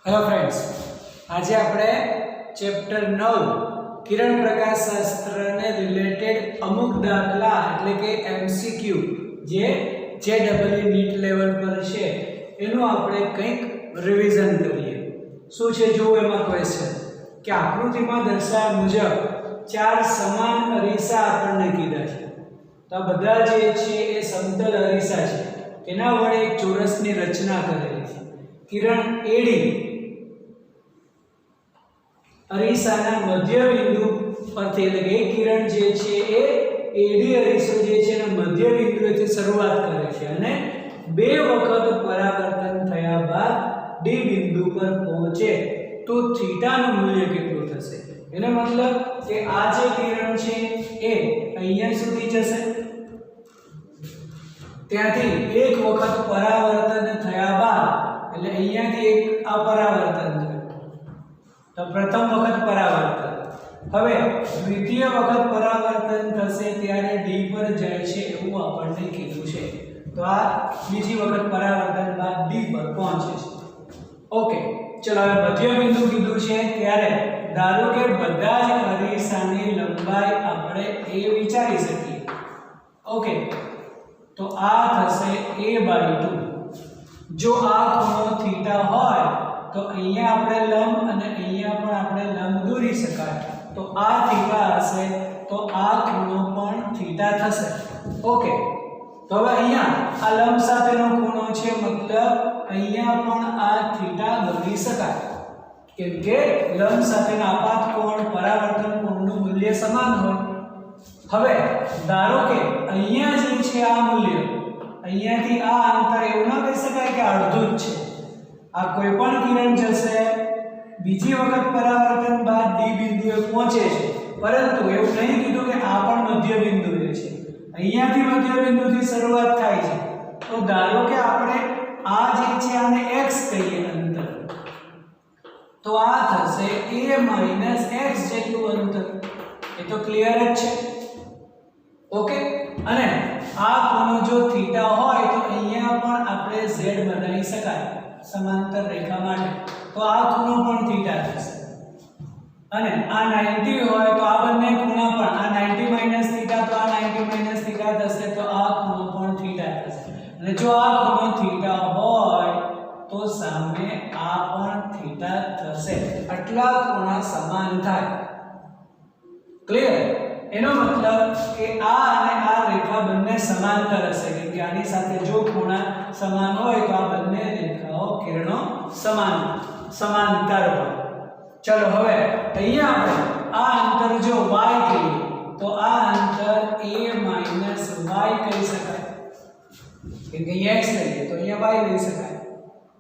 Hello friends, આજે આપણે chapter 9 કિરણ પ્રકાશ શાસ્ત્રને related અમુક દાખલા એટલે કે એમસીક્યુ જે જેડબલઈ નીટ લેવલ પર છે એનું આપણે કંઈક રિવિઝન કરીએ. શું છે જુઓ એમાં ક્વેશ્ચન કે આકૃતિમાં દર્શાવ્યા મુજબ ચાર સમાન અરીસા આપણને કીધા છે. તો આ બધા જે છે એ સમતલ અરીસા છે, એના વડે એક ચોરસની રચના કરેલી છે. કિરણ એડી અરીસાના મધ્ય બિંદુ પરથી એટલે કે કિરણ જે છે એ એડી અરીસો જે છે એના મધ્ય બિંદુએથી શરૂઆત કરે છે અને બે વખત પરાવર્તન થયા બાદ ડી બિંદુ પર પહોંચે તો થીટાનું મૂલ્ય કેટલું થશે. એનો મતલબ કે આ જે કિરણ છે એ અહીંયા સુધી જશે, ત્યાંથી એક વખત પરાવર્તન થયા બાદ એટલે અહીંયાથી એક અપરાવર્તન થયું તો પ્રથમ વખત પરાવર્તન, હવે દ્વિતીય વખત પરાવર્તન થશે ત્યારે ડી પર જાય છે એવું આપણને કીધું છે. તો આ બીજી વખત પરાવર્તન બાદ ડી પર પહોંચે છે. ઓકે, ચલો હવે મધ્ય બિંદુ કીધું છે ત્યારે ધારો કે બધા જ અરીસાની લંબાઈ આપણે a વિચારી શકીએ. ઓકે, તો આ થશે a/2. જો આ ખૂણો થીટા હોય તો અહીંયા આપણે લંબ અને અહીંયા પણ આપણે લંબ દોરી શકાય. તો આ થીટા હશે તો આ ખૂણો પણ થીટા થશે. ઓકે, તો હવે અહીંયા આ લંબ સાથેનો ખૂણો છે, મતલબ અહીંયા પણ આ થીટા દોરી શકાય કેમ કે લંબ સાથેના આપાત કોણ પરાવર્તન કોણનું મૂલ્ય સમાન હોય. હવે ધારો કે અહીંયા જે છે આ મૂલ્ય અહીંયાથી આ અંતર એવું ના કહી શકાય કે અડધું જ છે. આ કોઈ પણ કિરણ જશે, બીજી વખત પરાવર્તન બાદ ડી બિંદુએ પહોંચે છે, પરંતુ એવું નહીં કીધું કે આ પણ મધ્ય બિંદુએ છે. અહીંયાથી મધ્ય બિંદુથી શરૂઆત થાય છે. તો ધારો કે આપણે આ જે છે આને x કહીએ અંતર, તો આ થશે a - x જેટલું અંતર. એ તો ક્લિયર જ છે. ઓકે, અને આ ખૂણો જો થીટા હોય તો અહીંયા પણ આપણે z બનાવી શકાય સમાંતર રેખા માટે. તો આ ખૂણો પણ થીટા થશે અને આ 90 હોય તો આ બંને ખૂણા પણ આ 90 - થીટા તો આ 90 - થીટા થશે, તો આ ખૂણો પણ થીટા થશે. અને જો આ ખૂણો થીટા હોય તો સામે આ પણ થીટા થશે. આટલા ખૂણા સમાન થાય. ક્લિયર? એનો મતલબ કે આ અને આ રેખા બંને સમાંતર હશે કેમ કે આની સાથે જો ખૂણા સમાન હોય તો આ બંને રેખાઓ કિરણો સમાંતર હોય. ચલો હવે અહીંયા આપણે આ અંતર જો y કહીએ તો આ અંતર a - y કહી શકાય કેમ કે અહીંયા x લઈએ તો અહીંયા y લઈ શકાય.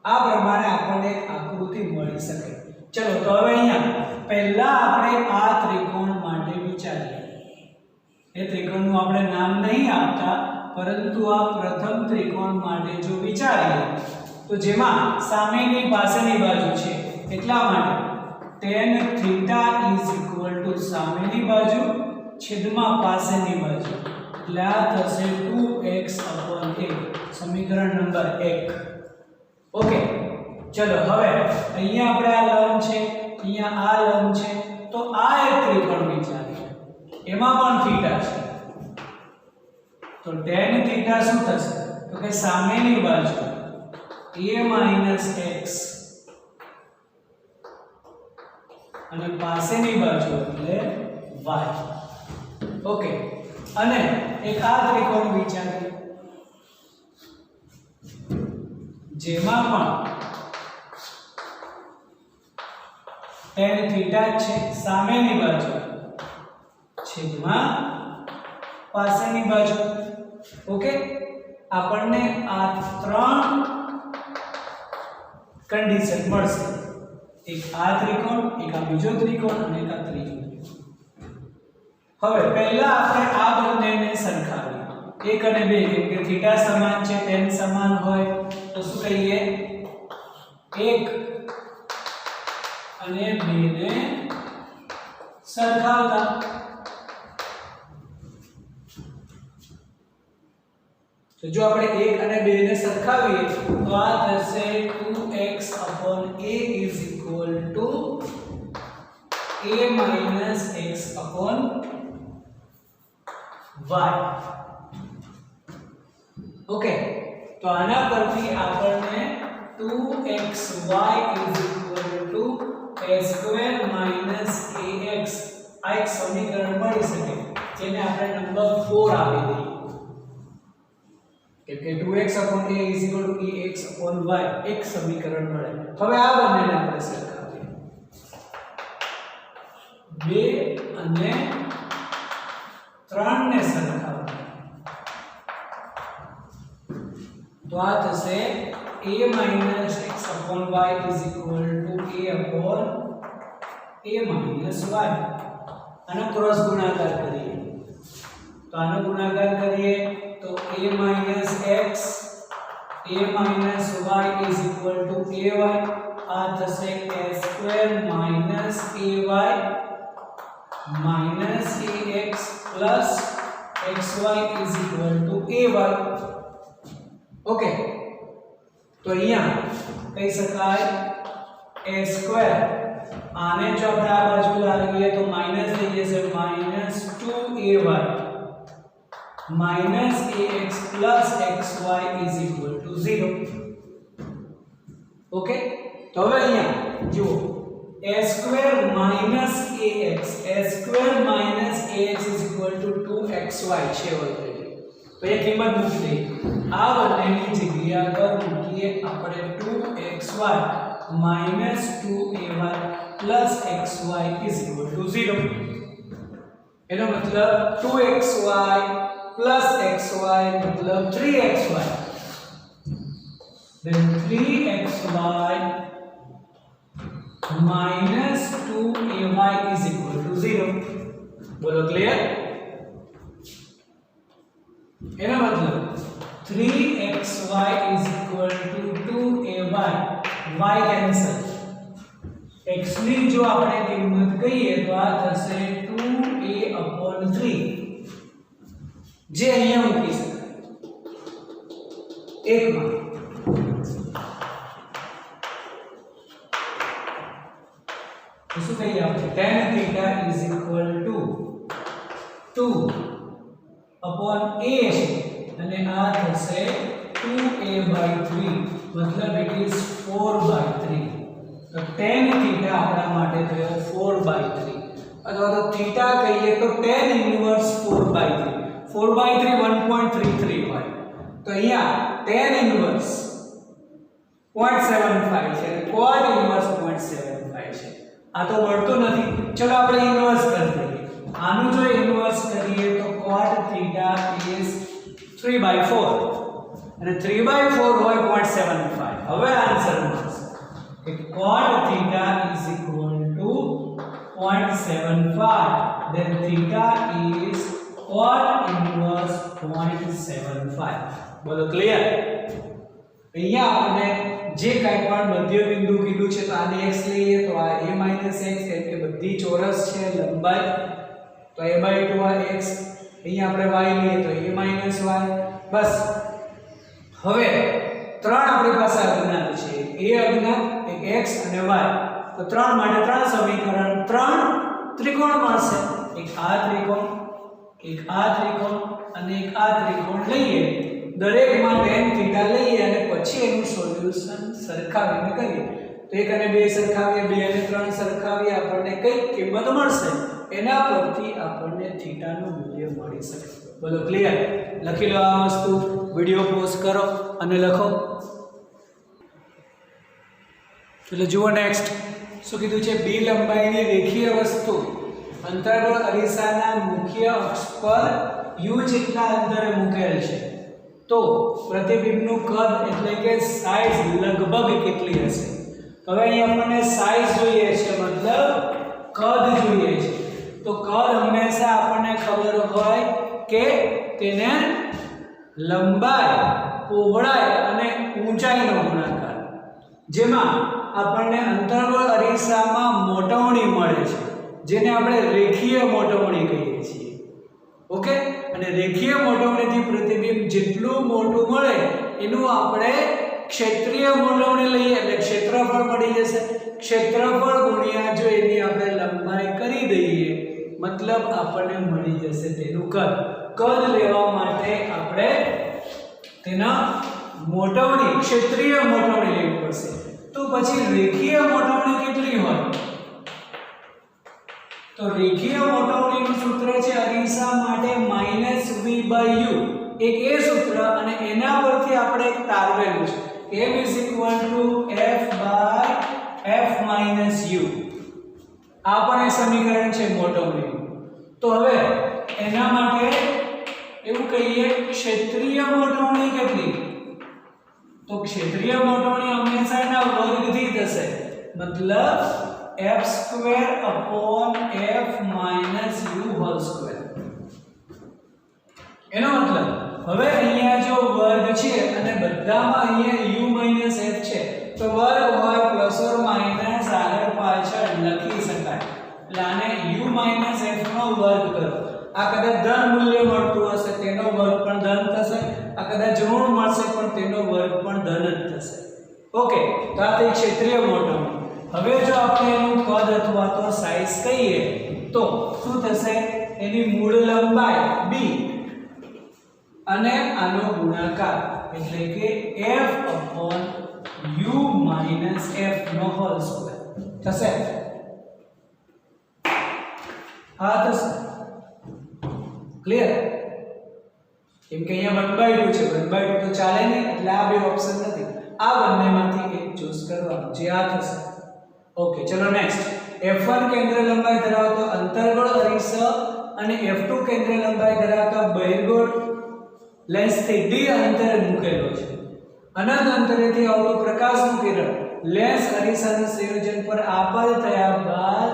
આ પ્રમાણે આપણને એક આકૃતિ મળી શકે. ચલો તો હવે અહીંયા પહેલા આપણે આ ત્રિકોણ માટે વિચારીએ. એ ત્રિકોણનું આપણે નામ નહીં આપતા, પરંતુ આ પ્રથમ ત્રિકોણ માટે જો વિચારીએ તો જેમાં સામેની પાસેની બાજુ છે એટલા માટે tan θ સામેની બાજુ છેદમાં પાસેની બાજુ એટલે આ થશે 2x/a. સમીકરણ નંબર 1. ઓકે, ચલો હવે અહીંયા આપણે આ લંબ છે, અહીંયા આ લંબ છે, તો આ એક ત્રિકોણ વિચારીએ. એમાં પણ થીટા છે, તો tan થીટા શું થશે તો કે સામેની બાજુ a - x અને પાસેની બાજુ એટલે y. ઓકે, અને એક આ ત્રિકોણ વિચારીએ જેમાં પણ tan થીટા છે, સામેની બાજુ છેદમાં પાસેની બાજુ. ઓકે, આપણને આ ત્રણ કન્ડિશન મળશે. એક આ ત્રિકોણ, એક આ બીજો ત્રિકોણ અને એક આ ત્રીજો ત્રિકોણ. હવે પહેલા આપણે આ બંનેને સરખાવીએ 1 અને 2 કેમ કે થીટા સમાન છે, tan સમાન હોય તો શું કહીએ 1 અને 2 ને સરખાવતા. તો જો આપણે 1 અને 2 ને સરખાવીએ તો આ થશે 2x/a = a minus x upon y. Okay, તો આના પરથી આપણને 2xy is equal to a square minus ax આ એક સમીકરણ મળી શકે, જેને આપણે નંબર 4 આપી દઈએ કે 2x upon a is equal to ax upon y એક સમીકરણ મળે. હવે આ બંનેને આપણે સરખાવીએ, 2 અને 3 ને સરખાવીએ તો આ થશે a minus x upon y is equal to a upon a minus y. આનો ક્રોસ ગુણાકાર કરીએ તો આનો ગુણાકાર કરીએ તો a minus x a minus y is equal to ay. આ થશે a square minus ay minus ax plus xy is equal to ay. Okay, તો અહીંયા કહી શકાય a square, આને જો આપણે આ બાજુ લાવીએ તો માઈનસ થઈ જશે, minus 2ay minus ax plus xy is equal to 0. Okay, તો હવે અહીંયા જુઓ a square minus ax is equal to 2xy છે ઓલરેડી, તો એ કિંમત મૂકી દઈએ. આ બંનેની જગ્યા પર મૂકીએ આપણે 2xy minus 2ay plus xy is equal to 0. એનો મતલબ 2xy plus xy मतलब 3xy, then 3xy minus 2ay is equal to 0. बोलो क्लियर? एना मतलब 3xy is equal to 2ay, y cancel, x ની જો આપણે કિંમત કહીએ તો આ થશે 2a upon 3 જે અહીંયા મૂકી શકાય એકમાં. તો શું કહીએ આપણે tan theta is equal to 2 upon a છે અને આ થશે 2a/3 मतलब इट इज 4/3. तो tan थीटा આપણા માટે થયો 4/3 અથવા તો થીટા કહીએ તો tan ઇન્વર્સ 4/3. 4/3 1.33 હોય તો અહીંયા tan ઇન્વર્સ 0.75 છે અને cot ઇન્વર્સ 0.75 છે. આ તો મળતો નથી, ચલો આપણે ઇન્વર્સ કરી દઈએ. આનું જો ઇન્વર્સ કરીએ તો cot થીટા is 3/4 અને 3/4 હોય 0.75. હવે આન્સર મળશે કે cot theta is equal to 0.75, then theta is cot inverse 0.75. બોલો ક્લિયર? અહીંયા આપણે જે કાઈ પણ મધ્ય બિંદુ કીધું છે તો આને x લઈએ તો આ a - x કેમ કે બધી ચોરસ છે લંબાઈ, તો a/2 આ x, અહીંયા આપણે y લઈએ તો a - y. બસ હવે ત્રણ આપણી પાસે અજ્ઞાત છે, a અજ્ઞાત, એક x અને y. તો ત્રણ માટે ત્રણ સમીકરણ, ત્રણ ત્રિકોણ મળશે, એક આ ત્રિકોણ, એક આ ત્રિકોણ અને એક આ ત્રિકોણ લઈએ. દરેકમાં tan થીટા લઈએ અને પછી એનું સોલ્યુશન સરખાવીને કરીએ. તો 1 અને 2 સરખાવીએ, 2 અને 3 સરખાવીએ, આપણને કઈ કિંમત મળશે એના પરથી આપણને થીટાનું મૂલ્ય મળી શકે. બોલો ક્લિયર? લખી લો આ વસ્તુ, વિડિયો પોઝ કરો અને લખો. એટલે જુઓ નેક્સ્ટ શું કીધું છે, બી લંબાઈની રેખીય વસ્તુ અંતર્ગોળ અરીસાના મુખ્ય અક્ષ પર u જેટલા અંતરે મૂકેલ છે તો પ્રતિબિંબનું કદ એટલે કે સાઈઝ લગભગ કેટલી હશે? તો હવે અહીં આપણને સાઈઝ જોઈએ છે, મતલબ કદ જોઈએ છે. તો કદ હંમેશા આપણને ખબર હોય કે તેને લંબાઈ, પહોળાઈ અને ઊંચાઈનો ગુણાકાર, જેમાં આપણને અંતર્ગોળ અરીસામાં મોટવણી મળે છે જેને આપણે રેખીય મોટવણી કહીએ છીએ. ઓકે, અને રેખીય મોટવણીથી પ્રતિબિંબ જેટલું મોટું મળે એનું આપણે ક્ષેત્રીય મોટવણી લઈએ એટલે ક્ષેત્રફળ મળી જશે. ક્ષેત્રફળ ગુણ્યા જો એની આપણે લંબાઈ મતલબ આપણને મળી જશે તેનું કદ. કદ લેવા માટે આપણે તેના મોટવણી ક્ષેત્રીય મોટવણી લેવી પડશે. તો પછી રેખીય મોટવણી કેટલી હોય? તો રેખીય મોટવણીનું સૂત્ર છે અરીસા માટે -v/u. એક એ સૂત્ર અને એના પરથી આપણે એક તારવેલું છે m f/f - u. આ પણ એક સમીકરણ છે મોટવણીનું. તો હવે એના માટે એવું કહીએ ક્ષેત્રીય મોટવણી કેટલી? તો ક્ષેત્રીય મોટવણી હંમેશા એના વર્ગથી થશે. મતલબ f² f - u². એનો મતલબ હવે અહીંયા જો વર્ગ છે અને બધામાં અહીંયા u - f છે તો વર્ગ હોય પ્લસ ઓર માઈનસ આગળ પાછળ લખી શકાય. એટલે આને u - f નો વર્ગ કરો. આ કદાચ ધન મૂલ્ય મળતું હશે તેનો વર્ગ પણ ધન થશે. આ કદાચ ઋણ મળશે પણ તેનો વર્ગ પણ ધન જ થશે. ઓકે, તો આ તે ક્ષેત્રીય મોટવણી. હવે જો આપણે એનું કદ અથવા તો સાઈઝ કહીએ તો શું થશે? એની મૂળ લંબાઈ b અને આનો ગુણાકાર એટલે કે f/u - f નો હોલ સ્ક્વેર થશે. હા થશે. ક્લિયર? કેમ કે અહીંયા 1/2 છે. 1/2 તો ચાલે નહીં એટલે આ બે ઓપ્શન નથી. આ બંનેમાંથી એક ચૂઝ કરવાનું જે આ થશે. ઓકે, ચલો નેક્સ્ટ. f1 કેન્દ્ર લંબાઈ ધરાવતો અંતર્ગોળ અરીસો અને f2 કેન્દ્ર લંબાઈ ધરાવતો બહિર્ગોળ લેન્સથી d અંતરે મૂકેલો છે. અનંત અંતરેથી આવતું પ્રકાશનું કિરણ લેન્સ અરીસાના સંયોજન પર આપાત થયા બાદ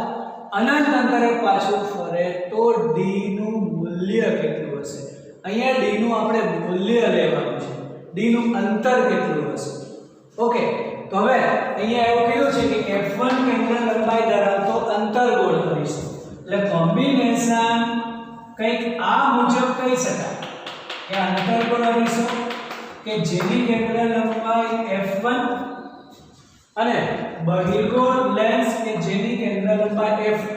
અનંત અંતરે પાછું ફરે તો d નું મૂલ્ય કેટલું હશે? અહીંયા d નું આપણે મૂલ્ય લેવાનું છે. d નું અંતર કેટલું હશે? ઓકે, તો હવે અહીંયા એવું કીધું છે કે f1 કેન્દ્ર લંબાઈ ધરાવતો અંતર્ગોળ અરીસો. એટલે કોમ્બિનેશન કંઈક આ મુજબ કહી શકાય કે અંતર્ગોળ અરીસો કે જેની કેન્દ્ર લંબાઈ f1 અને બહિર્ગોળ લેન્સ કે જેની કેન્દ્ર લંબાઈ f2.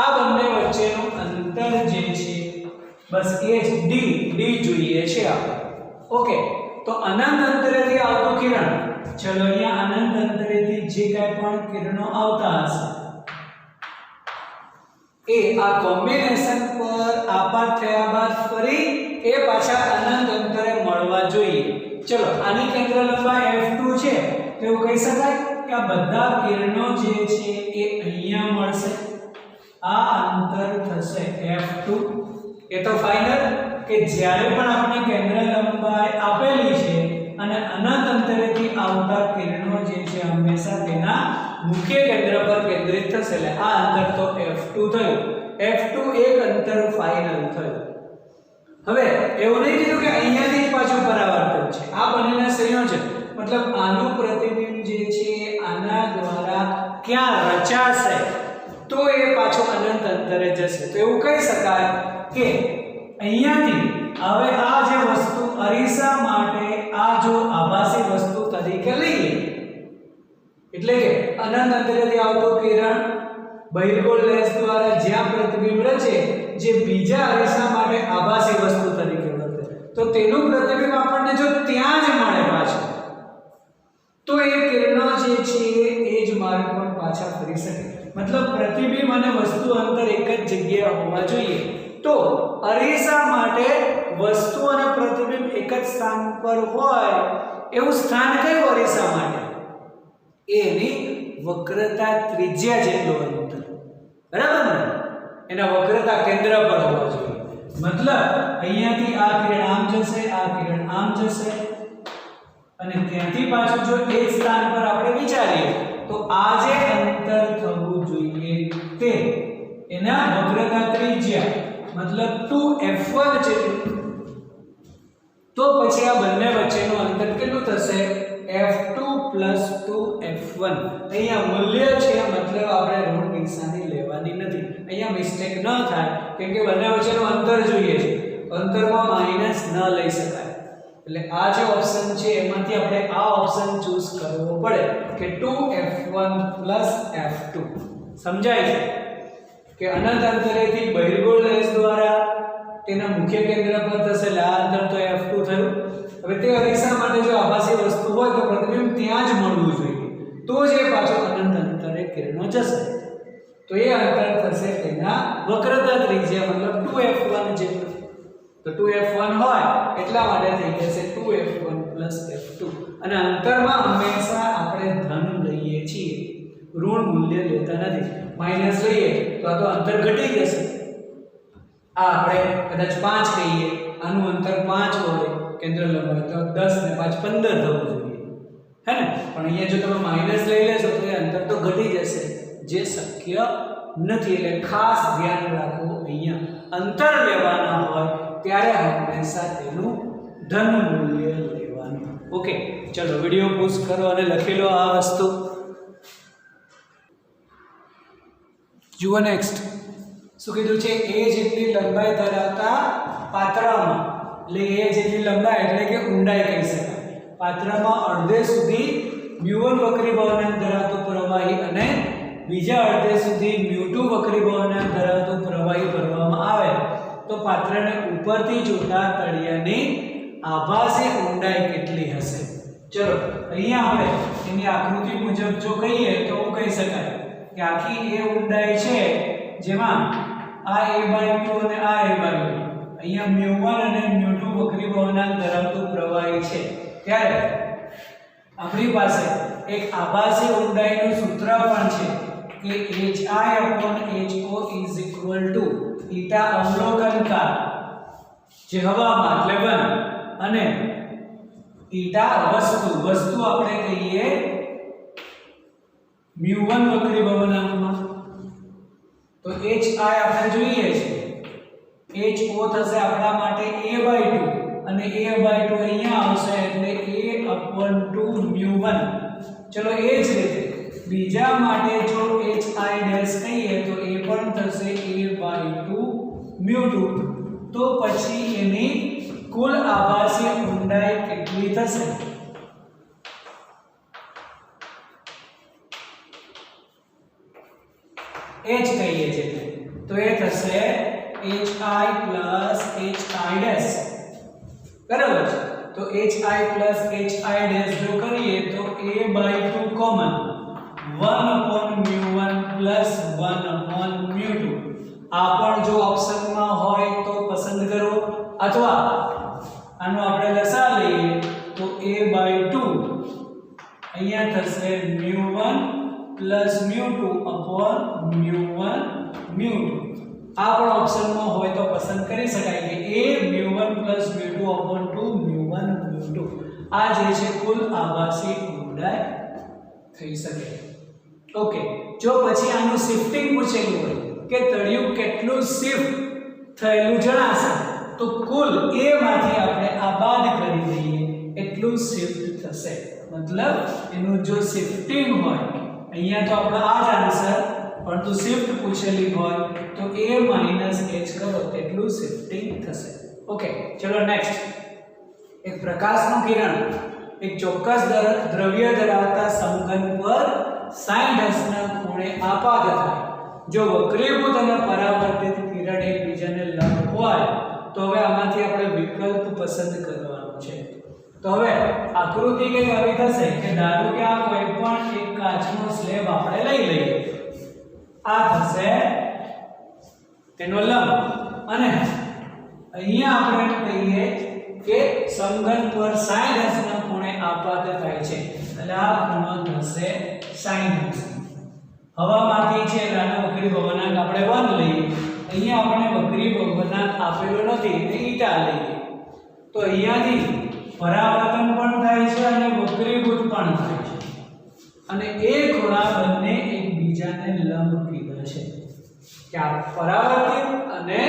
આ બંને વચ્ચેનું અંતર જે છે બસ એ જ d જોઈએ છે આપણે. ઓકે, તો અનંત અંતરેથી આવતું કિરણ, ચલો અહીંયા અનંત અંતરેથી જે કાંઈ પણ કિરણો આવતા હશે એ આ કોમ્બિનેશન પર આપાત થયા બાદ ફરી એ પાછા અનંત અંતરે મળવા જોઈએ. ચલો આની કેન્દ્ર લંબાઈ f2 છે તો એવું કહી શકાય કે આ બધા કિરણો જે છે એ અહીંયા મળશે. આ અંતર થશે f2. એ તો ફાઇનલ કે જ્યારે પણ આપણે કેન્દ્ર લંબાઈ આપેલી છે અને અનંત અંતરેથી આવતા કિરણો જે છે હંમેશા તેના મુખ્ય કેન્દ્ર પર કેન્દ્રિત થશે. એટલે આ અંતર તો f2 થયું. f2 એક અંતર ફાઇનલ થયું. હવે એવું નહીં કીધું કે અહીંયાથી જ પાછું પરાવર્તન છે. આ બંનેના સંયોજન મતલબ આનું પ્રતિબિંબ જે છે આના દ્વારા ક્યાં રચાશે તો એ પાછો અનંત અંતરે જશે. તો એવું કહી શકાય કે અહીંયાથી હવે આ જે વસ્તુ અરીસા માટે આ જો આભાસી વસ્તુ તરીકે લઈએ એટલે કે અનંત અંતરેથી આવતો કિરણ બહિર્ગોળ લેન્સ દ્વારા જ્યાં પ્રતિબિંબ રચે જે બીજા અરીસા માટે આભાસી વસ્તુ તરીકે વર્તે તો તેનું પ્રતિબિંબ આપણને જો ત્યાં જ મળે પાછું તો એ કિરણો જે છે એ જ માર્ગ પર પાછા ફરી શકે. મતલબ પ્રતિબિંબ અને વસ્તુ અંતર એક જ જગ્યાએ હોવા જોઈએ. તો અરીસા માટે વસ્તુ અને પ્રતિબિંબ એક જ સ્થાન પર હોય એવું સ્થાન કયું અરીસા માટે? એની વક્રતા ત્રિજ્યા જેટલું અંતર. બરાબર ને? એના વક્રતા કેન્દ્ર પર હોવો જોઈએ. મતલબ અહીંયાથી આ કિરણ આમ જશે, આ કિરણ આમ જશે અને ત્યાંથી પાછું જો એ સ્થાન પર આપણે વિચારીએ તો આ જે અંતર થવું જોઈએ તે એના વક્રતા ત્રિજ્યા મતલબ 2f1 જેટલું. તો પછી આ બંને વચ્ચેનું અંતર કેટલું થશે? f2 + 2f1. અહીંયા મૂલ્ય છે મતલબ આપણે ઋણ નિશાની લેવાની નથી. અહીંયા મિસ્ટેક ન થાય કેમ કે બંને વચ્ચેનું અંતર જોઈએ છે. અંતરમાં માઈનસ ન લઈ શકાય. એટલે આ જે ઓપ્શન છે એમાંથી આપણે આ ઓપ્શન ચૂઝ કરવો પડે કે 2f1 + f2. સમજાય છે? કે અનંત અંતરેથી બહિર્ગોળ રેસ દ્વારા તેના મુખ્ય કેન્દ્ર પર થશે એટલે આ અંતર તો f2 થયું. હવે તે અરીસા માટે જો આભાસી વસ્તુ હોય તો પ્રતિબિંબ ત્યાં જ મળવું જોઈએ, તો જ એ પાછો અનંત અંતરે કિરણો જશે. તો એ અંતર થશે તેના વક્રતા ત્રિજ્યા મતલબ 2f1 જેટલું. તો 2f1 હોય એટલા માટે થઈ જશે 2f1 f2. અને અંતરમાં હંમેશા આપણે ધન લઈએ છીએ, ઋણ મૂલ્ય લેતા નથી. માઈનસ લઈએ તો આ તો અંતર ઘટી જશે. આ આપણે કદાચ 5 કહીએ, આનું અંતર 5 હોય કેન્દ્ર લંબાઈ, તો 10 ને 5 15 થવું જોઈએ, હે ને? પણ અહીંયા જો તમે માઈનસ લઈ લેશો તો એ અંતર તો ઘટી જશે, જે શક્ય નથી. એટલે ખાસ ધ્યાન રાખો, અહીંયા અંતર લેવાના હોય ત્યારે હંમેશા તેનું ધન મૂલ્ય લેવાનું. ઓકે, ચલો વિડિયો પોઝ કરો અને લખી લો આ વસ્તુ. જુઓ નેક્સ્ટ શું કીધું છે? a જેટલી લંબાઈ ધરાવતા પાત્રમાં, એટલે a જેટલી લંબાઈ એટલે કે ઊંડાઈ કહી શકાય, પાત્રમાં અડધે સુધી μ1 વક્રી ભવનાંક ધરાવતું પ્રવાહી અને બીજા અડધે સુધી μ2 વક્રી ભવનાંક ધરાવતું પ્રવાહી ભરવામાં આવે તો પાત્રને ઉપરથી જોતા તળિયાની આભાસી ઊંડાઈ કેટલી હશે? ચલો અહીંયા આપણે એની આકૃતિ મુજબ જો કહીએ તો કહી શકાય કે આખી એ ઊંડાઈ છે જેમાં આ a/2 અને આ a/2, અહીંયા μ1 અને μ2 વક્રી ભવનાંક ધરાવતું પ્રવાહી છે, ત્યારે આપણી પાસે એક આભાસી ઊંડાઈનું સૂત્ર પણ છે કે hi/ho 𝜼 અવલોકનકાળ જે હવામાં એટલે 1 અને વસ્તુ આપણે કહીએ μ1 વક્રી ભવનાંકમાં. તો hi આપણે જોઈએ છે, ho થશે આપણા માટે a/2 અને a/2 અહીંયા આવશે એટલે a/2 μ1. ચલો એ જ રીતે બીજા માટે જો hi ડેશ કહીએ તો એ પણ થશે a/2 μ2. તો પછી એની કુલ આભાસી ઊંડાઈ કેટલી થશે? h કહીએ છીએ તો એ થશે hi plus hi dash. બરાબર છે? તો hi plus hi dash જો કરીએ તો a/2 કોમન 1/μ1 plus 1/μ2. આ પણ જો ઓપ્શનમાં હોય તો પસંદ કરો, અથવા આનો આપણે લસા લઈએ તો a/2 અહીંયા થશે μ1 plus μ2 upon μ1 μ2. આ પણ ઓપ્શનમાં હોય તો પસંદ કરી શકાય કે a μ1 plus μ2 upon 2 μ1 μ2. આ જે છે કુલ આભાસી ઊંડાઈ થઈ શકે. ઓકે, જો પછી આનું શિફ્ટિંગ પૂછેલું હોય કે તળિયું કેટલું શિફ્ટ થયેલું જણાશે તો કુલ a માંથી આપણે આ બાદ કરી દઈએ એટલું શિફ્ટ થશે. મતલબ એનું જો શિફ્ટિંગ હોય, અહીંયા તો આપણો આ જ આન્સર, પરંતુ શિફ્ટ પૂછેલી હોય તો a - h કરો તેટલું શિફ્ટિંગ થશે. ઓકે, ચલો નેક્સ્ટ. એક પ્રકાશનું કિરણ એક ચોક્કસ દ્રવ્ય ધરાવતા સમઘન પર 60° ના ખૂણે આપાત થાય. જો વક્રીભૂત અને પરાવર્તિત કિરણ એકબીજાને લંબ હોય તો હવે આમાંથી આપણે વિકલ્પ પસંદ કરવાનો છે. તો હવે આકૃતિ કઈ આવી થશે કે ધારો કે આ કોઈ પણ એક કાચનો સ્લેબ આપણે લઈ લઈએ, આ થશે તેનો લંબ, અને અહીંયા આપણે કહીએ કે સમઘન પર 60° ના ખૂણે આપાત થાય છે, એટલે આ ખૂણો થશે 60°. હવામાંથી છે આનો વક્રી ભવનાંક આપણે 1 લઈએ, અહીંયા આપણે વક્રી ભવનાંક આપેલો નથી એટલે ઈટા લઈએ. તો અહીંયાથી પરાવર્તન પણ થાય છે અને વક્રીભૂત પણ થાય છે, અને એ ખૂણા બંને એકબીજાને લંબ કીધા છે કે આ પરાવર્તિત અને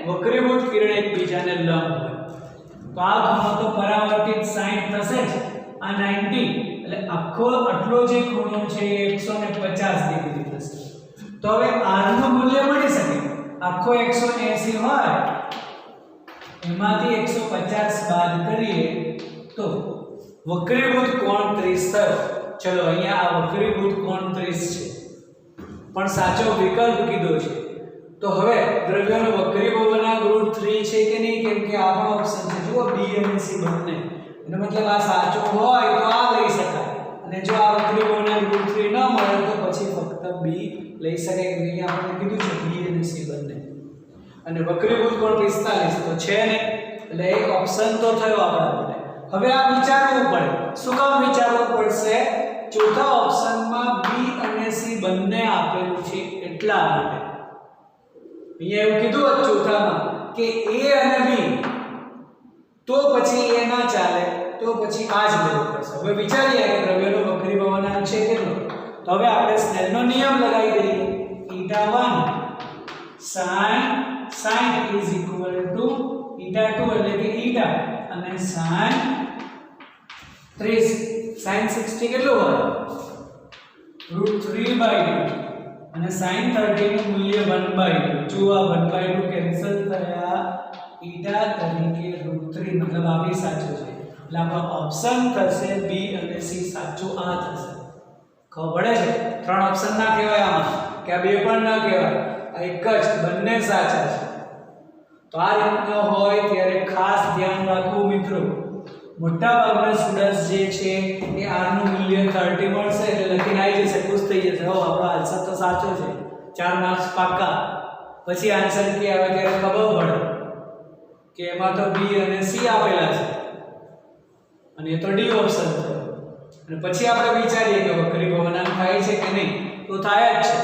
વક્રીભૂત કિરણ એકબીજાને લંબ હોય તો આ ખૂણો તો પરાવર્તિત 60 થશે જ, આ 90, એટલે આટલો જે ખૂણો છે એ 150° થશે. તો હવે r નું મૂલ્ય મળી શકે, આખો 180 હોય એમાંથી 150 બાદ કરીએ તો વક્રીભૂત કોણ 30 થયો. ચલો અહીંયા આ વક્રીભૂત કોણ 30 છે, પણ સાચો વિકલ્પ કીધો છે તો હવે દ્રવ્યનો વક્રીભવનાંક √3 છે કે નહીં, કેમ કે આ પણ ઓપ્શન છે. જુઓ b અને c બંને, એનો મતલબ આ સાચો હોય તો આ લઈ શકાય, અને જો આ વક્રીભવનાંક √3 ન મળે તો પછી ફક્ત b લઈ શકાય, કેમ કે અહીંયા આપણે કીધું છે b અને c બંને. અને વક્રીભૂત કોણ 45 તો છે ને, એટલે એક ઓપ્શન તો થયો આપણા માટે. હવે આ વિચારવું પડે. શું કામ વિચારવું પડશે? ચોથા ઓપ્શનમાં b અને c બંને આપેલું છે એટલા માટે. અહીંયા એવું કીધું ચોથામાં કે a અને b, તો પછી એ ના ચાલે, તો પછી આ જ લેવું પડશે. હવે વિચારીએ કે દ્રવ્યનો વક્રીભવનાંક છે કેટલો. તો હવે આપણે સ્નેલનો નિયમ લગાવી દઈએ. η1 sin is equal to η2 એટલે કે η, અને sin 60 કેટલું હોય √3/2, અને sin 30 નું મૂલ્ય 1/2. જો આ 1/2 કેન્સલ થયા, η તરીકે √3 મતલબ આ બી સાચું છે, એટલે આપણો ઓપ્શન થશે b અને c સાચું આ થશે. ખબર પડે છે? ત્રણ ઓપ્શન ના કહેવાય આમાં, કે આ બે પણ ના કહેવાય, આ એક જ, બંને સાચા છે. તો આ રીતના હોય ત્યારે ખાસ ધ્યાન રાખવું મિત્રો. મોટા ભાગના સ્ટુડન્ટ્સ જે છે એ r નું મૂલ્ય 30 મળશે એટલે લખીને આવી જશે, ખુશ થઈ જશે, હો આપણો આન્સર તો સાચો છે, 4 માર્ક્સ પાક્કા. પછી આન્સર કે આવે ત્યારે ખબર પડે કે એમાં તો b અને c આપેલા છે, અને એ તો d ઓપ્શન છે. અને પછી આપણે વિચારીએ કે વક્રીભવનાંક થાય છે કે નહીં, તો થાય જ છે.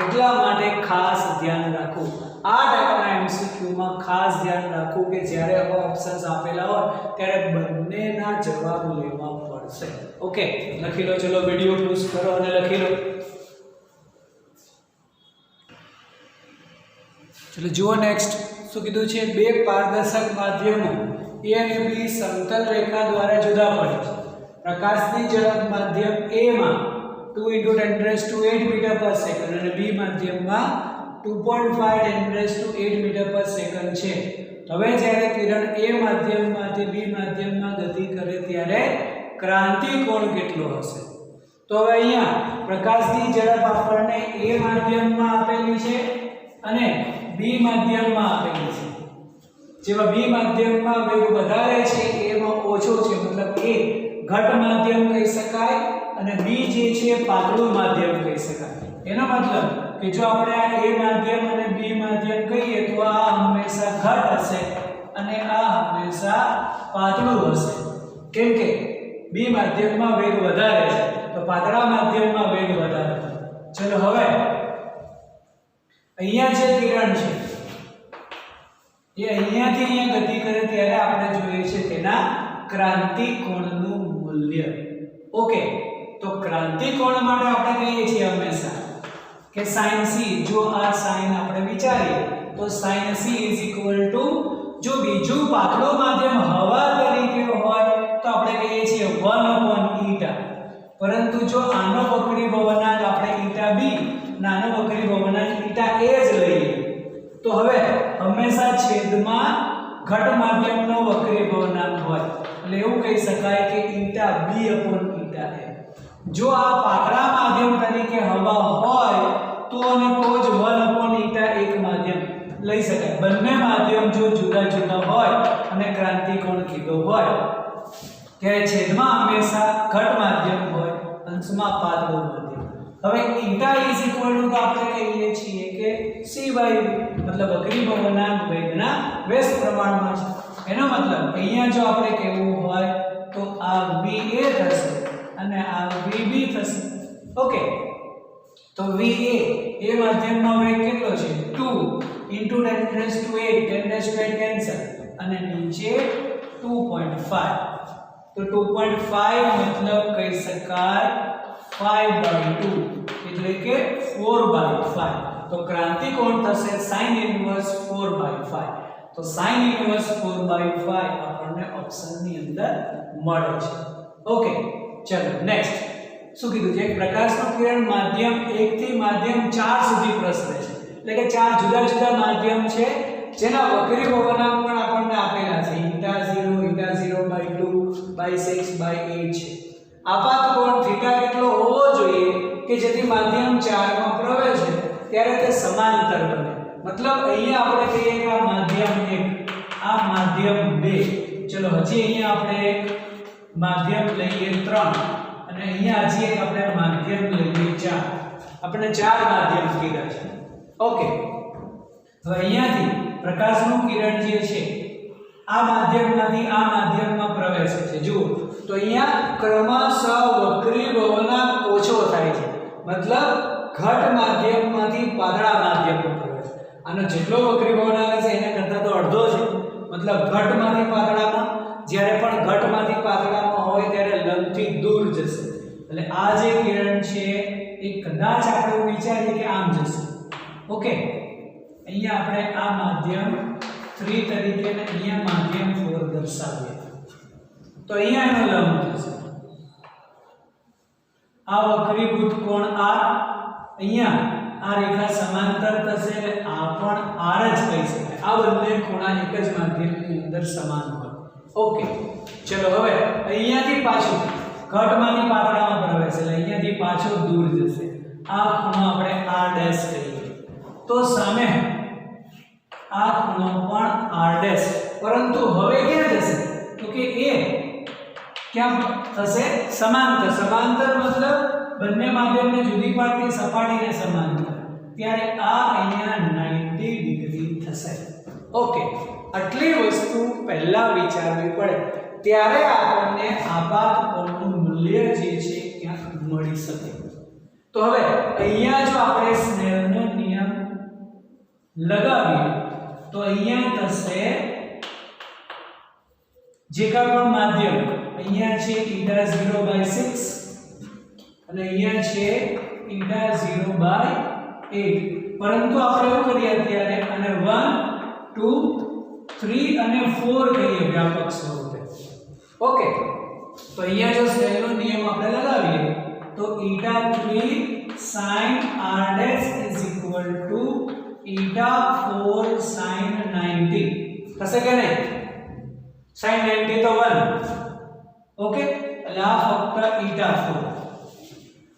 એટલા માટે ખાસ ધ્યાન રાખવું. આ ટાઈપના MCQ માં ખાસ ધ્યાન રાખવું કે જ્યારે આવા ઓપ્શન્સ આપેલા હોય ત્યારે બંનેના જવાબ લેવા પડશે. ઓકે, લખી લો. ચલો વિડિયો પોઝ કરો અને લખી લો. ચલો જુઓ નેક્સ્ટ શું કીધું છે. બે પારદર્શક માધ્યમો A અને B સમતલ રેખા દ્વારા જુદા પડે છે. પ્રકાશની ઝડપ માધ્યમ A માં 2 × 10⁸ મીટર પર સેકન્ડ અને B માધ્યમમાં 2.5 10⁸ મીટર પર સેકન્ડ છે. હવે જ્યારે કિરણ A માધ્યમમાંથી B માધ્યમમાં ગતિ કરે ત્યારે ક્રાંતિ કોણ કેટલો હશે? તો હવે અહીંયા પ્રકાશની ઝડપ આપણને A માધ્યમમાં આપેલી છે અને B માધ્યમમાં આપેલી છે. જેમાં B માધ્યમમાં વેગ વધારે છે, A માં ઓછો છે, મતલબ A ઘટ માધ્યમ કહી શકાય અને B જે છે પાતળું માધ્યમ કહી શકાય. એનો મતલબ કે જો આપણે આ A માધ્યમ અને B માધ્યમ કહીએ તો આ હંમેશા ઘટ હશે અને આ હંમેશા પાતળું હશે. કેમ કે B માધ્યમમાં વેગ વધારે છે તો પાતળા માધ્યમમાં વેગ વધારે. ચલો હવે અહીંયા જે કિરણ છે એ અહીંયાથી અહીંયા ગતિ કરે ત્યારે આપણે જોઈએ છે તેના ક્રાંતિ કોણનું મૂલ્ય. ઓકે, તો ક્રાંતિ કોણ માટે આપણે કહીએ છીએ હંમેશા કે sin c. જો આ sin આપણે વિચારીએ તો sin c = જો બીજું પાતળું માધ્યમ હવા તરીકે હોય તો આપણે કહીએ છીએ 1/η. પરંતુ જો આનો વક્રીભવનાંક આપણે ηb, નાનો વક્રીભવનાંક ηa જ લઈએ તો હવે હંમેશા છેદમાં ઘટ માધ્યમનો વક્રીભવનાંક હોય એટલે એવું કહી શકાય કે ηb/ηa. જો આ પાતળા માધ્યમ તરીકે હવા હોય તો અને તો જ 1/η એક માધ્યમ લઈ શકાય. બંને માધ્યમ જો જુદા જુદા હોય અને ક્રાંતિ કોણ કીધો હોય ત્યારે છેદમાં હંમેશા ઘટ માધ્યમ હોય, અંશમાં પાતળું માધ્યમ. હવે η = તો આપણે કહીએ છીએ કે c/v, મતલબ વક્રીભવનાંક વેગના વ્યસ્ત પ્રમાણમાં છે. એનો મતલબ અહીંયા જો આપણે કહેવું હોય તો આ va થશે અને આ vb થશે. ઓકે, તો va એ માધ્યમમાં વેગ કેટલો છે 2 × 10⁸ કેન્સલ અને નીચે 2.5. તો 2.5 મતલબ કહી શકાય 5/2 એટલે કે 4/5. તો ક્રાંતિ કોણ થશે sin 1 4/5. તો sin 1 4/5 આપણને ઓપ્શનની અંદર મળે છે. ઓકે, ચલો નેક્સ્ટ શું કીધું છે. પ્રકાશનું કિરણ માધ્યમ 1 થી માધ્યમ 4 સુધી પ્રસરે છે. એટલે કે 4 જુદા જુદા માધ્યમ છે જેના વક્રીભવનાંક પણ આપણને આપેલા છે. η0 છે. આપાત કોણ થીટા કેટલો હોવો જોઈએ કે જેથી માધ્યમ 4 માં પ્રવેશે ત્યારે તે સમાંતર બને. मतलब અહીંયા આપણે કહીએ કે આ માધ્યમ 1 આ માધ્યમ 2 ચલો હજી અહીંયા આપણે એક માધ્યમ લઈએ 3 અને અહીંયા હજી એક આપણે માધ્યમ લઈએ 4 આપણે 4 માધ્યમ કીધા છે ઓકે હવે અહીંયાથી પ્રકાશનું કિરણ જે છે આ માધ્યમમાંથી આ માધ્યમમાં પ્રવેશે છે જુઓ તો અહીંયા ક્રમશઃ વક્રીભવનાંક ઓછો થાય છે મતલબ ઘટ માધ્યમમાંથી પાતળા માધ્યમમાં પ્રવેશ આનો જેટલો વક્રીભવનાંક હશે એના કરતાં તો અડધો છે મતલબ ઘટમાંથી પાતળામાં જ્યારે પણ ઘટમાંથી પાતળામાં હોય ત્યારે લંબથી દૂર જશે એટલે આ જે કિરણ છે એ કદાચ આપણે વિચારીએ કે આમ જશે ઓકે અહીંયા આપણે આ માધ્યમ 3 તરીકે અને અહીંયા માધ્યમ 4 દર્શાવીએ તો અહીંયા એનો લંબ થશે આ વક્રીભૂત કોણ r અહીંયા આ રેખા સમાંતર થશે એટલે આ પણ r જ કહી શકાય આ બંને ખૂણા એક જ માધ્યમની અંદર સમાન હોય ઓકે ચલો હવે અહીંયાથી પાછું ઘટમાંથી પાતળામાં પ્રવેશ એટલે અહીંયાથી પાછો દૂર જશે આ ખૂણો આપણે r ડેશ કહીએ તો સામે આ ખૂણો પણ r ડેશ પરંતુ હવે ક્યાં જશે તો કે એ ક્યાં થશે સમાંતર સમાંતર મતલબ બંને માધ્યમને જુદી પાડતી સપાટીને સમાંતર ત્યારે આ અહીંયા 90 ડિગ્રી થશે ઓકે આટલી વસ્તુ પહેલા વિચારવી પડે ત્યારે આપણને આપાત કોણનું મૂલ્ય જે છે ક્યાંક મળી શકે તો હવે અહીંયા જો આપણે સ્નેલનો નિયમ લગાવીએ તો અહીંયા થશે જે કાં પણ માધ્યમ અહીંયા છે η0/6 અને અહીંયા છે η0/8 પરંતુ આપણે એવું કરીએ અત્યારે અને 1 2 3 અને 4 કહીએ વ્યાપક સ્વરૂપે ઓકે તો અહીંયા જો સ્નેલનો નિયમ આપણે લગાવીએ તો η3 sin r dash η4 sin 90 થશે કે નહીં sin 90 તો 1 ઓકે એટલે આ ફક્ત η4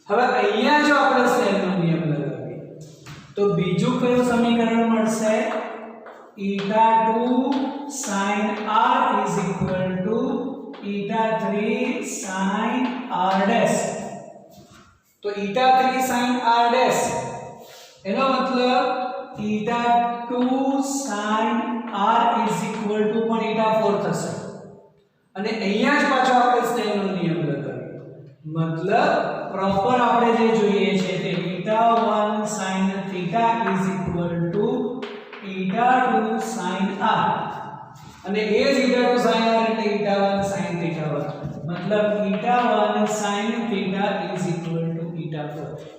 હવે અહીંયા જો આપણે સ્નેલનો નિયમ લગાવીએ તો બીજું કયું સમીકરણ મળશે η2 sin r η3 sin r dash તો η3 sin r dash એનો મતલબ η2 sin r પણ η4 થશે અને અહીંયા જ પાછો આપણે સ્નેલનો નિયમ લગાવીએ મતલબ પ્રોપર આપણે જે જોઈએ છે તે η1 sin θ η2 sin r અને એ જ η2 sin r એટલે η1 sin θ1 મતલબ η1 sin θ η4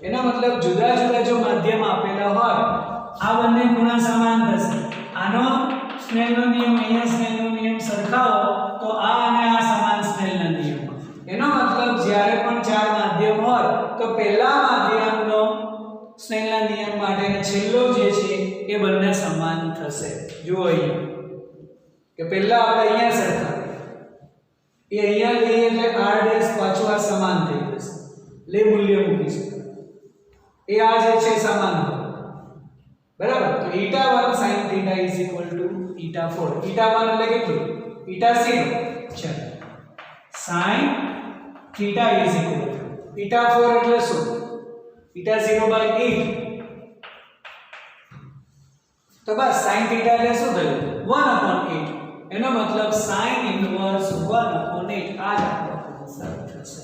એનો મતલબ જુદા જુદા જો માધ્યમ આપેલા હોય આ બંને ખૂણા સમાન થશે આનો સ્નેલનો નિયમ અહીંયા સ્નેલનો નિયમ સરખાવો તો આ અને આ સમાન સ્નેલના નિયમ એનો મતલબ જ્યારે પણ ચાર માધ્યમ હોય તો પહેલા માધ્યમનો સ્નેલના નિયમ માટેનો છેલ્લો જે છે એ બંને સમાન થશે જુઓ અહીંયા કે પહેલા આપણે અહીંયા સરખાવીએ એ અહીંયા લઈએ એટલે r ડેશ પાછું આ સમાન થઈ જશે લે મૂલ્ય મૂકી શકાય એ આ જે છે સમાન બરાબર તો η1 sin θ η4 η1 એટલે કેટલું η0 છે sin θ η4 એટલે શું η0/8 તો બસ sin θ એટલે શું થયું 1/8 એનો મતલબ sin ઇન્વર્સ 1/8 આ જ આપણો આન્સર થશે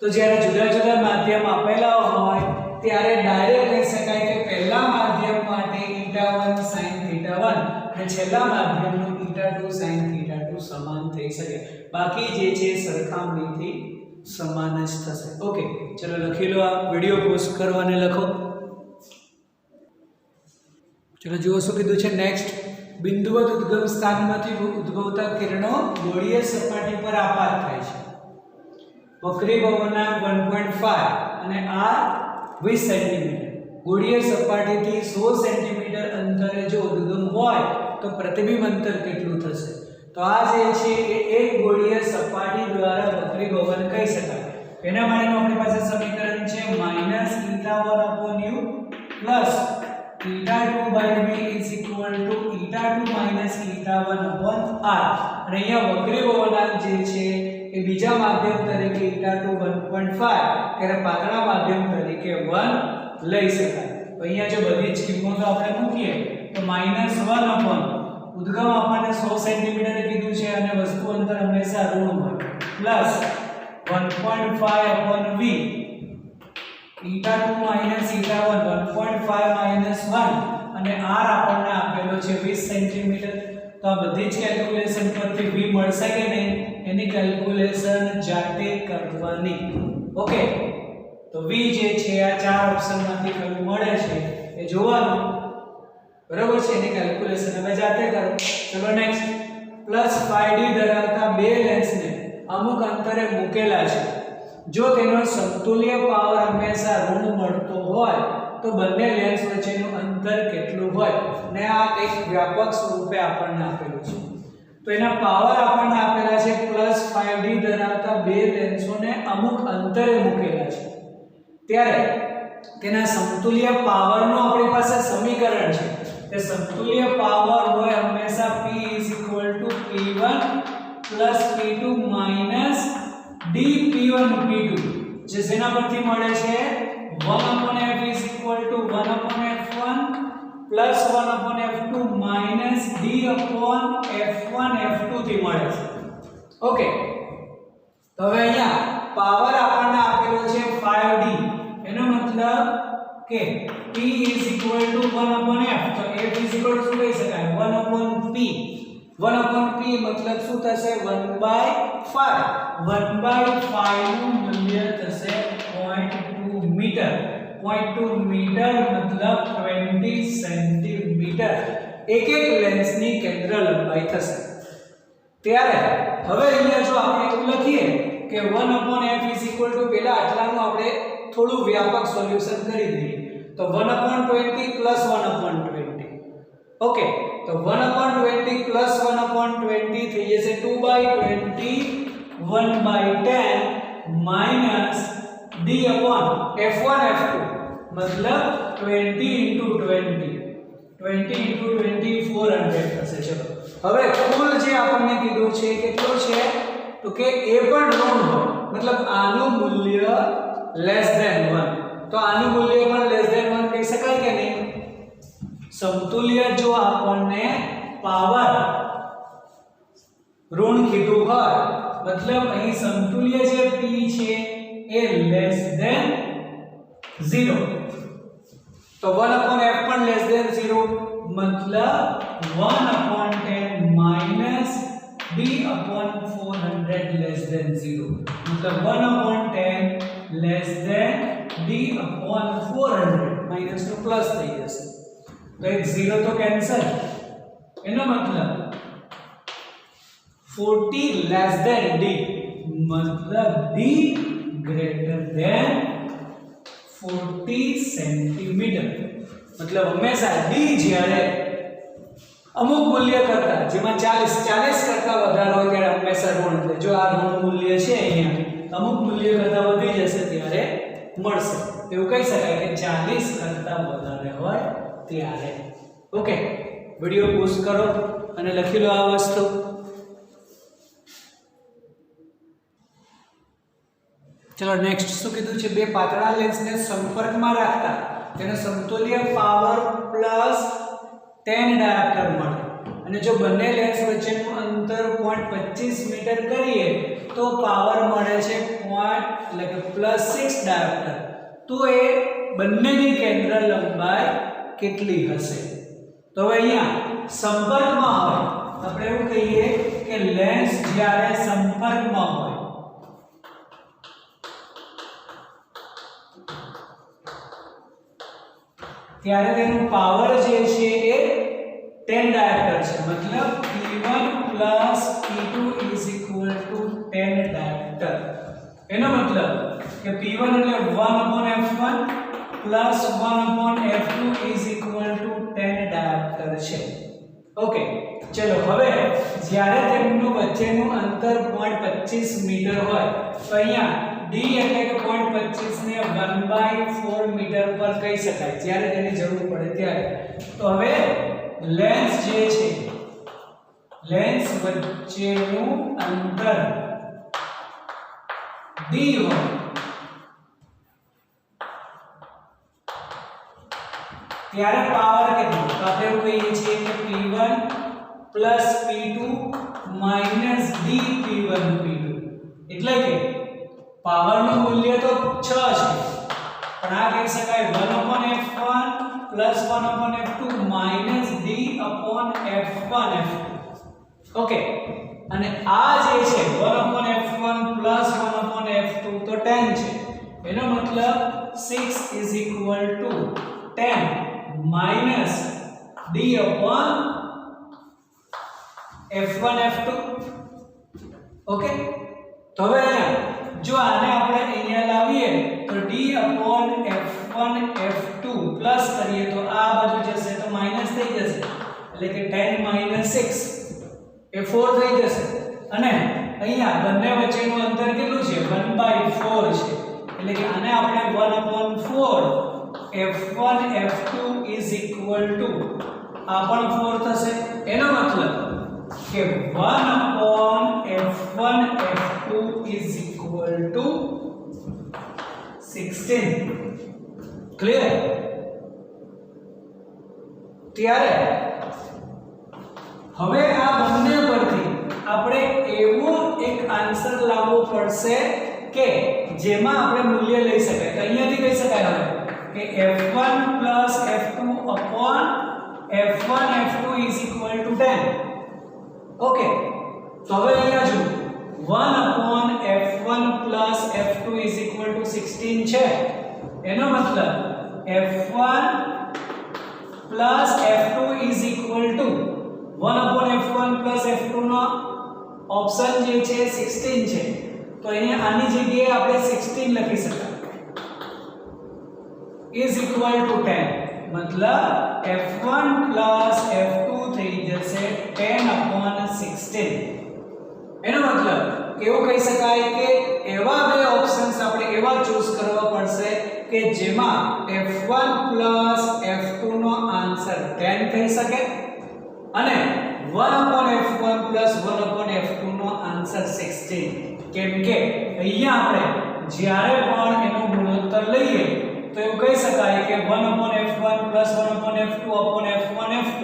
તો જ્યારે જુદા જુદા માધ્યમ આપેલા હોય ત્યારે ડાયરેક્ટ કહી શકાય કે પહેલા માધ્યમ માટે η1 sin θ1 અને છેલ્લા માધ્યમનું η2 sin θ2 સમાન થઈ શકે બાકી જે છે સરખામણીથી સમાન જ થશે ઓકે ચલો લખી લો આ વિડિયો પોઝ કરો અને લખો ચલો જુઓ શું કીધું છે નેક્સ્ટ બિંદુવત ઉદ્ગમ સ્થાનમાંથી ઉદ્ભવતા કિરણો ગોળીય સપાટી પર આપાત થાય છે વક્રીભવનાંક 1.5 અને આ 20 સેન્ટીમીટર ગોળીય સપાટીથી 100 સેન્ટીમીટર અંતરે જો ઉદ્ગમ હોય તો પ્રતિબિંબ અંતર કેટલું થશે તો આ જે છે એ એક ગોળીય સપાટી દ્વારા વક્રીભવન કહી શકાય એના માટેનું આપણી પાસે સમીકરણ છે -η1/u + η2/v = η1/r અને અહીંયા વક્રી વળાંક જે છે એ બીજા માધ્યમ તરીકે η2 1.5 ત્યારે પાતળા માધ્યમ તરીકે 1 લઈ શકાય. તો અહીંયા જો બધી જ કિંમતો આપણે મૂકીએ તો -1 ઉદ્ગમ આપણને 100 સેન્ટીમીટર કીધું છે અને વસ્તુ અંતર હંમેશા ઋણ હોય પ્લસ 1.5/v η2 - η1 1.5 - 1 અને r આપણને આપેલો છે 20 સેન્ટીમીટર. તો આ બધી જ કેલ્ક્યુલેશન પરથી v મળશે કે નહીં એની કેલ્ક્યુલેશન જાતે કરવાની. ઓકે, તો v જે છે આ ચાર ઓપ્શનમાંથી કયું મળે છે એ જોવાનું. બરાબર છે, એની કેલ્ક્યુલેશન હવે જાતે કરો. ચલો નેક્સ્ટ. +5d ધરાવતા બે લેન્સને અમુક અંતરે મૂકેલા છે. જો તેનો સમતુલ્ય પાવર હંમેશા ઋણ મળતો હોય તો બંને લેન્સ વચ્ચેનું અંતર કેટલું હોય ને આ એક વ્યાપક સ્વરૂપે આપણને આપેલું છે. તો એના પાવર આપણને આપેલા છે +5d ધરાવતા બે લેન્સોને અમુક અંતરે મૂકેલા છે. ત્યારે તેના સમતુલ્ય પાવરનું આપણી પાસે સમીકરણ છે. તે સમતુલ્ય પાવર હોય હંમેશા P = P1 + P2 - dP1 P2 જે જેના પરથી મળે છે 1/f = 1/f1 + 1/f2 - d/f1 f2 થી મળે છે. ઓકે, તો હવે અહીંયા પાવર આપણને આપેલો છે 5d. એનો મતલબ કે P = 1/f. તો f = શું કહી શકાય 1/p. 1/p મતલબ શું થશે 1/5. 1/5 નું મૂલ્ય થશે 0.2 મીટર. 0.2 મીટર મતલબ 20 સેન્ટીમીટર એક એક લેન્સની કેન્દ્ર લંબાઈ થશે. ત્યારે હવે અહીંયા જો આપણે એવું લખીએ કે 1/f = પેલા આટલાનું આપણે થોડું વ્યાપક સોલ્યુશન કરી દઈએ. તો 1/20 + 1/20. ઓકે, તો 1/20 + 1/20 થઈ જશે 2/20 1/10 minus d/f1 f2 મતલબ 20 * 20 20 * 20 400 થશે. ચલો હવે કુલ જે આપણને કીધું છે કેટલો છે તો કે એ પણ ઋણ હોય મતલબ આનું મૂલ્ય <1. તો આનું મૂલ્ય પણ <1 કહી શકાય કે નહીં. સમતુલ્ય જો આપણને પાવર ઋણ કીધું હોય મતલબ અહીં સમતુલ્ય જે p છે એ <0. તો 1/f પણ <0 મતલબ 1/10 - d/400 0 મતલબ 1/10 d/400 માઈનસ નું પ્લસ થઈ જશે. તો એક 0 તો કેન્સલ. એનો મતલબ 40 <d મતલબ d > 40 સેન્ટીમીટર. મતલબ હંમેશા d જ્યારે અમુક મૂલ્ય કરતા જેમાં 40 કરતા વધારે હોય ત્યારે હંમેશા ઋણ. એટલે જો આ ઋણ મૂલ્ય છે અહીંયા અમુક મૂલ્ય કરતા વધી જશે ત્યારે મળશે. એવું કહી શકાય કે 40 કરતા વધારે હોય ત્યારે. ઓકે, વિડિયો પોઝ કરો અને લખી લો આ વસ્તુ. ચલો નેક્સ્ટ શું કીધું છે બે પાતળા લેન્સને સંપર્કમાં રાખતા તેનો સમતુલ્ય પાવર +10 ડાયોપ્ટર મળે અને જો બંને લેન્સ વચ્ચેનું અંતર 0.25 મીટર કરીએ તો પાવર મળે છે એટલે કે +6 ડાયોપ્ટર. તો એ બંનેની કેન્દ્ર લંબાઈ કેટલી હશે? તો હવે અહીંયા સંપર્કમાં હોય આપણે એવું કહીએ કે લેન્સ જ્યારે સંપર્કમાં હોય ત્યારે તેનું પાવર જે છે એ 10 ડાયોપ્ટર છે. મતલબ P1 + P2 = 10 ડાયોપ્ટર. એનો મતલબ કે P1 એટલે 1/f1 + 1/f2 = 10 ડાયોપ્ટર છે. ઓકે, ચલો હવે જ્યારે તેમનું વચ્ચેનું અંતર 0.25 મીટર હોય તો અહીંયા d એટલે કે 0.25 ને 1/4 મીટર પર કહી શકાય જ્યારે તેની જરૂર પડે ત્યારે. તો હવે લેન્સ જે છે લેન્સ વચ્ચેનું અંતર d હોય ત્યારે પાવર કેટલો? તો આપણે એવું કહીએ છીએ કે p1 plus p2 minus d p1 p2 એટલે કે પાવરનું મૂલ્ય તો 6 છે પણ આ કહી શકાય 1/f1 plus 1/f2 minus d upon f1 f2 okay અને આ જે છે 1/f1 પ્લસ 1/f2 તો 10 છે એનો મતલબ 6 is equal to 10 minus d upon f1 f2 okay તો હવે જો આને આપણે અહીંયા લાવીએ તો d upon f1 f2 plus કરીએ તો આ બાજુ જશે તો માઈનસ થઈ જશે એટલે કે 10 minus 6 એ 4 થઈ જશે અને અહીંયા બંને વચ્ચેનું અંતર કેટલું છે 1/4 છે એટલે કે આને આપણે 1/4 f1 f2 is equal to આ પણ 4 થશે એનો મતલબ કે 1/f1 f2 is equal to 16 clear ત્યારે હવે આ બંને પરથી આપણે એવો એક આન્સર લાવવો પડશે કે જેમાં આપણે મૂલ્ય લઈ શકાય તો અહીંયાથી કહી શકાય હવે કે f1 f2 upon f1 f2 is equal to 10 okay તો હવે અહીંયા જો 1 f1 f2 is equal to 16 છે એનો મતલબ f1 f2 is equal to 1/f1 f2 નો ઓપ્શન જે છે 16 છે તો અહીંયા આની જગ્યાએ આપણે 16 લખી શકાય is equal to 10 मतलब f1 f2 થઈ જશે 10/16 એનો મતલબ કેવું કહી શકાય કે એવા બે ઓપ્શન્સ આપણે એવા ચૂઝ કરવા પડશે કે જેમાં f1 f2 નો આન્સર 10 થઈ શકે અને 1/f1 1/f2 નો આન્સર 16 કેમ કે અહીંયા આપણે જ્યારે પણ એનો ગુણોત્તર લઈએ તો એવું કહી શકાય કે 1/f1 1/f2 f1 f2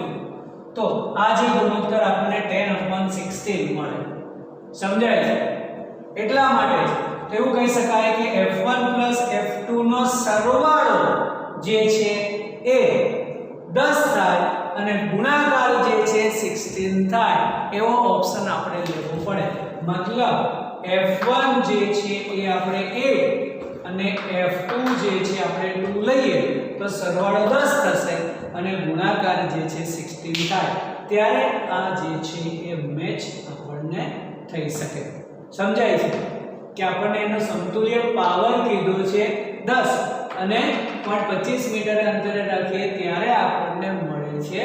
તો આ જે ગુણોત્તર આપણને 10/16 મળે સમજાય છે એટલા માટે તો એવું કહી શકાય કે f1 f2 નો સરવાળો જે છે એ 10 થાય અને ગુણાકાર જે છે 16 થાય એવો ઓપ્શન આપણે લેવો પડે મતલબ f1 જે છે એ આપણે 8 અને f2 જે છે આપણે 2 લઈએ તો સરવાળો 10 થશે અને ગુણાકાર જે છે 16 થાય ત્યારે આ જે છે એ મેચ આપણને થઈ શકે સમજાય છે કે આપણને એનો સમતુલ્ય પાવર કીધો છે 10 અને 25 મીટર અંતરે રાખીએ ત્યારે આપણને મળે છે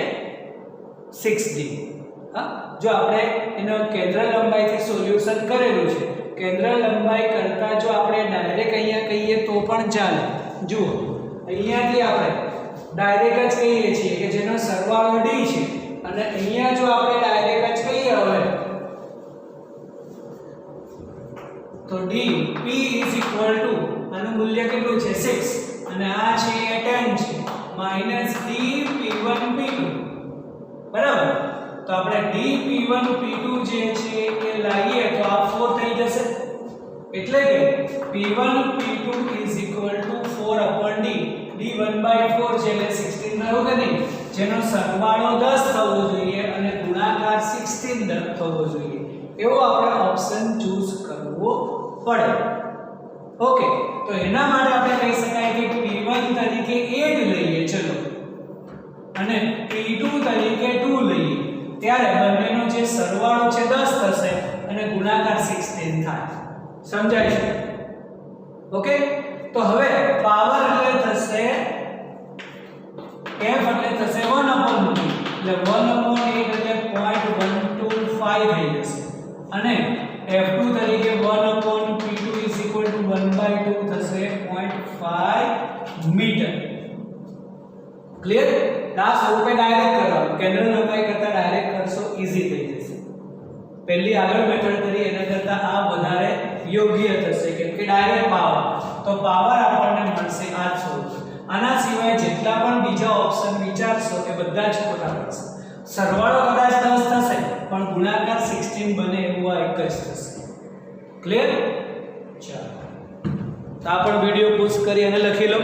6d હા જો આપણે એનો કેન્દ્ર લંબાઈથી સોલ્યુશન કરેલું છે કેન્દ્ર લંબાઈ કરતા જો આપણે ડાયરેક્ટ અહીંયા કહીએ તો પણ ચાલે જુઓ અહીંયાથી આપણે ડાયરેક્ટ જ કહીએ છીએ કે જેનો સરવાળો d છે અને અહીંયા જો આપણે ડાયરેક્ટ જ કહીએ હવે તો d p is equal to આનું મૂલ્ય કેટલું છે 6 અને આ છે એ 10 છે માઈનસ d p1 p2 બરાબર તો આપણે d p1 p2 જે છે એ લાવીએ તો આ 4 થઈ જશે એટલે કે p1 p2 is equal to 4/d d 1/4 છે એટલે 16 થયો કે નહીં જેનો સરવાળો 10 થવો જોઈએ અને ગુણાકાર 16 થવો જોઈએ એવો આપણે ઓપ્શન ચૂઝ કરવો પડે ઓકે તો એના માટે આપણે કહી શકાય કે p1 તરીકે 8 લઈએ ચલો અને p2 તરીકે 2 લઈએ ત્યારે બંનેનો જે સરવાળો છે 10 થશે અને ગુણાકાર 16 થાય સમજાય છે ઓકે તો હવે પાવર એટલે થશે f એટલે થશે 1/2 એટલે 1/8 એટલે 0.125 થઈ જશે અને f2 તરીકે 1/p2 is equal to 1/2 થશે 0.5 મીટર ક્લિયર આ સ્વરૂપે ડાયરેક્ટ કરવાનું કેન્દ્ર લંબાઈ કરતા ડાયરેક્ટ કરશો ઈઝી થઈ જશે પહેલી આગળ મેથડ કરી એના કરતાં આ વધારે યોગ્ય થશે કેમ કે ડાયરેક્ટ પાવર તો પાવર આપણને મળશે આ જ સ્વરૂપ આના સિવાય જેટલા પણ બીજા ઓપ્શન વિચારશો એ બધા જ ખોટા પડશે સરવાળો કદાચ 10 થશે પણ ગુણાકાર 16 બને એવું આ એક જ થશે ક્લિયર ચાલો તો આ પણ વિડિયો પોઝ કરી અને લખી લો